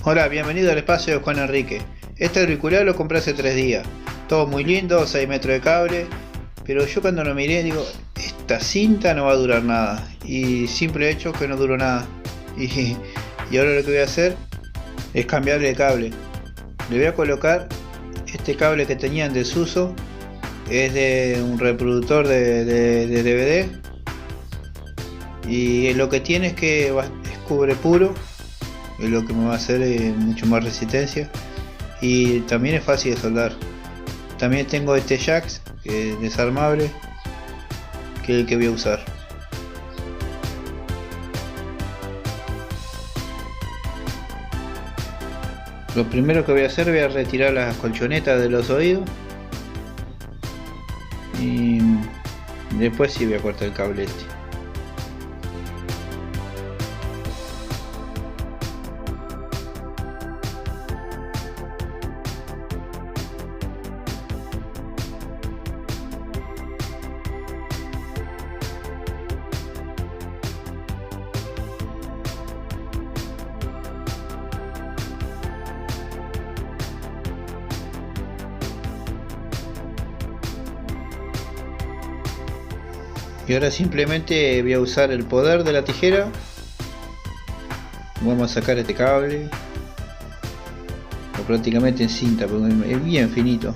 Hola, bienvenido al espacio de Juan Enrique. Este auricular lo compré hace 3 días. Todo muy lindo, 6 metros de cable. Pero yo cuando lo miré digo, esta cinta no va a durar nada. Y simple hecho que no duró nada. Y ahora lo que voy a hacer es cambiarle el cable. Le voy a colocar este cable que tenía en desuso. Es de un reproductor de DVD. Y lo que tiene es que es cubre puro. Es lo que me va a hacer mucho más resistencia, y también es fácil de soldar. También tengo este jack que es desarmable, que es el que voy a usar. Lo primero que voy a hacer, voy a retirar las colchonetas de los oídos y después sí voy a cortar el cable este. Y ahora simplemente voy a usar el poder de la tijera. Vamos a sacar este cable, o prácticamente en cinta, porque es bien finito.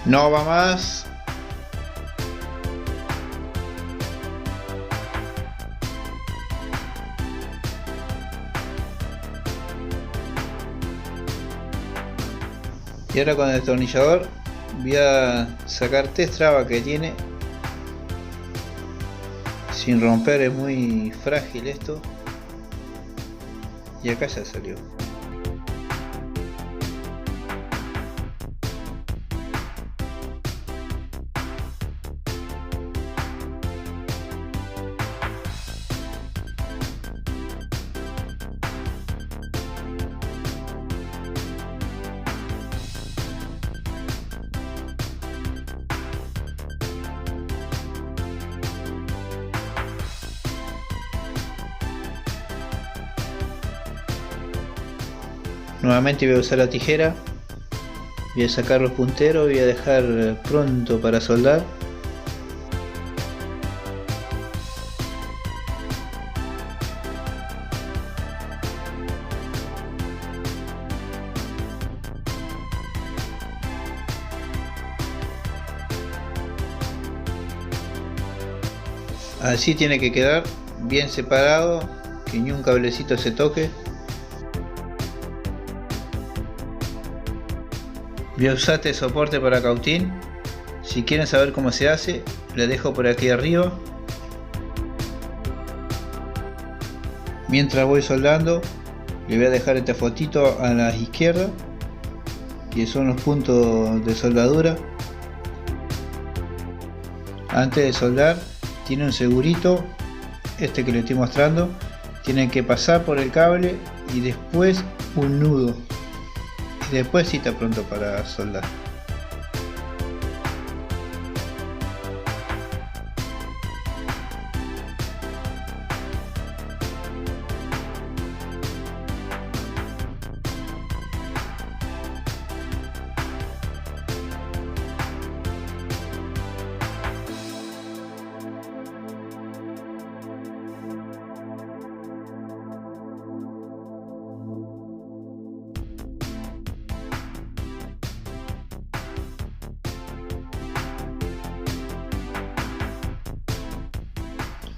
No va más. Y ahora con el destornillador voy a sacar 3 trabas que tiene sin romper. Es muy frágil esto, y acá ya salió. Nuevamente voy a usar la tijera, voy a sacar los punteros, voy a dejar pronto para soldar. Así tiene que quedar bien separado, que ni un cablecito se toque. Voy a usar este soporte para cautín. Si quieren saber cómo se hace, les dejo por aquí arriba. Mientras voy soldando, le voy a dejar esta fotito a la izquierda, que son los puntos de soldadura. Antes de soldar, tiene un segurito, este que le estoy mostrando. Tienen que pasar por el cable y después un nudo. Después sí está pronto para soldar.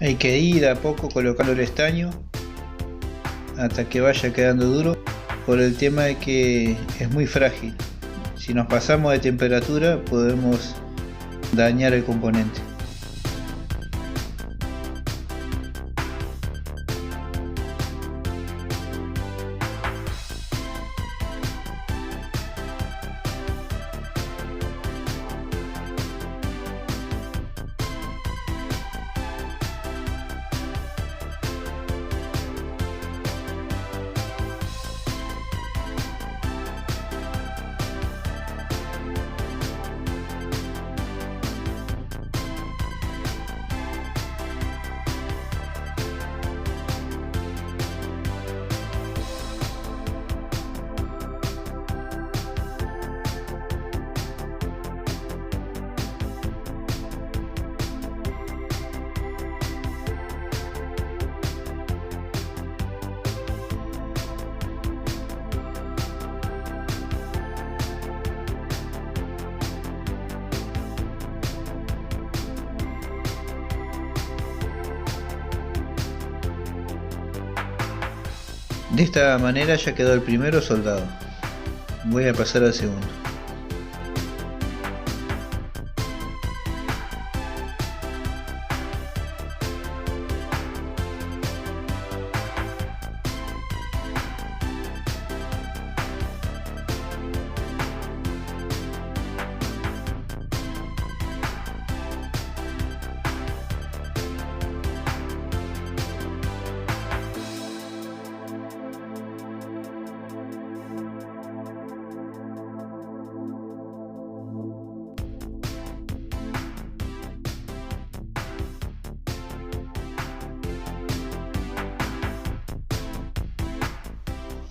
Hay que ir de a poco colocando el estaño hasta que vaya quedando duro, por el tema de que es muy frágil. Si nos pasamos de temperatura podemos dañar el componente. De esta manera ya quedó el primero soldado. Voy a pasar al segundo.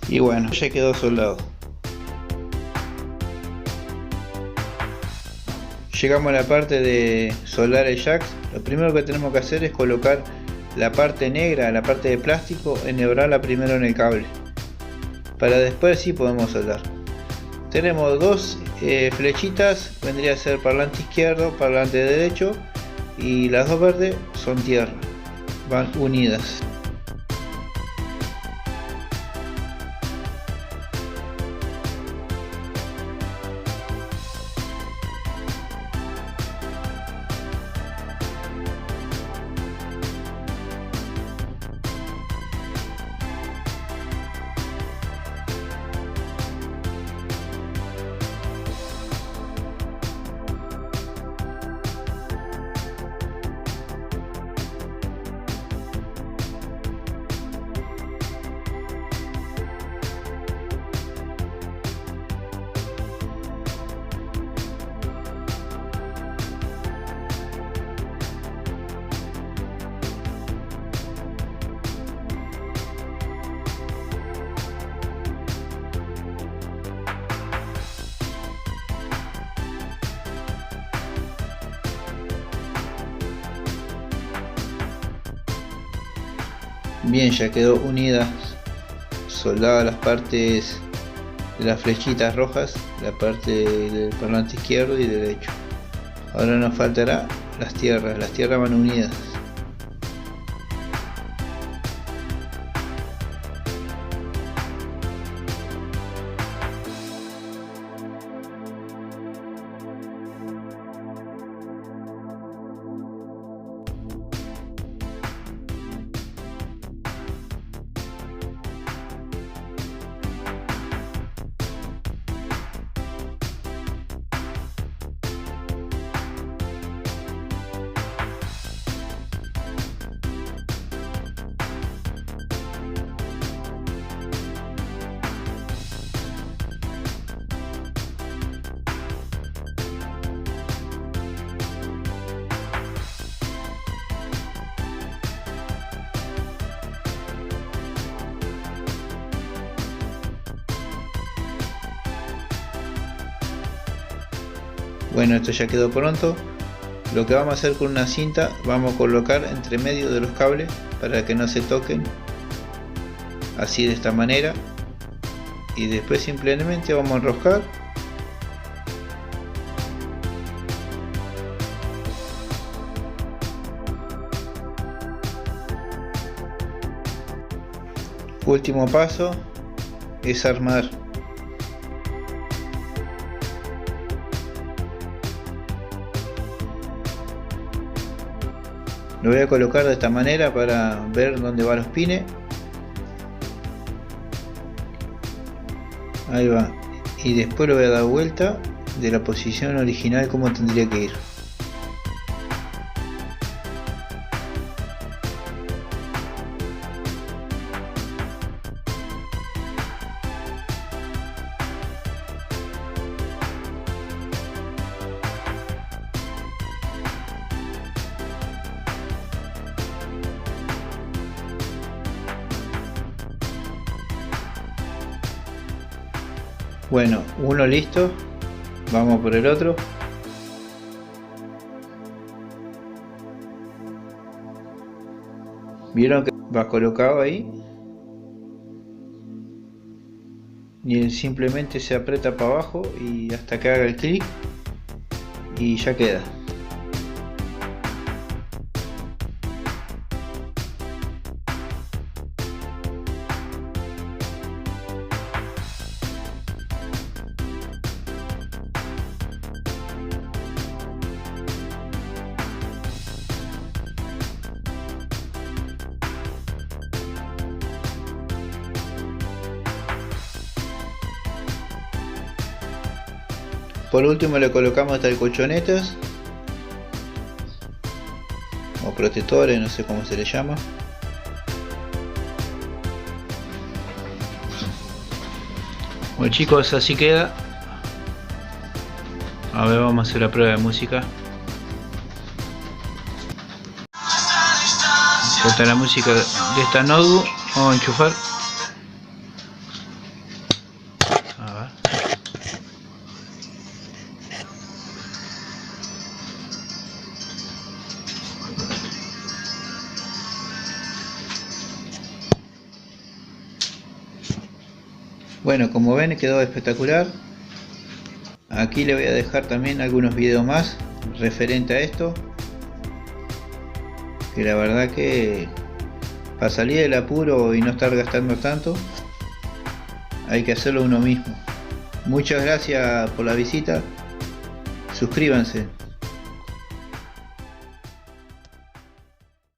Y bueno, ya quedó soldado. Llegamos a la parte de soldar el jack. Lo primero que tenemos que hacer es colocar la parte negra, la parte de plástico, enhebrarla primero en el cable, para después sí podemos soldar. Tenemos dos flechitas, vendría a ser parlante izquierdo, parlante derecho, y las dos verdes son tierra, van unidas. Bien, ya quedó unidas, soldadas las partes de las flechitas rojas, la parte del parlante izquierdo y derecho. Ahora nos faltará las tierras van unidas. Bueno, esto ya quedó pronto. Lo que vamos a hacer con una cinta, vamos a colocar entre medio de los cables para que no se toquen, así de esta manera, y después simplemente vamos a enroscar . Último paso es armar. Lo voy a colocar de esta manera para ver dónde van los pines. Ahí va. Y después lo voy a dar vuelta de la posición original como tendría que ir. Bueno, uno listo, vamos por el otro. ¿Vieron que va colocado ahí? Y él simplemente se aprieta para abajo y hasta que haga el clic y ya queda. Por último le colocamos estas colchonetas o protectores, no sé cómo se le llama. Bueno chicos, así queda. A ver, vamos a hacer la prueba de música. Corta la música de esta notebook. Vamos a enchufar. A ver. Bueno, como ven quedó espectacular. Aquí le voy a dejar también algunos videos más referente a esto, que la verdad que para salir del apuro y no estar gastando tanto hay que hacerlo uno mismo. Muchas gracias por la visita, suscríbanse.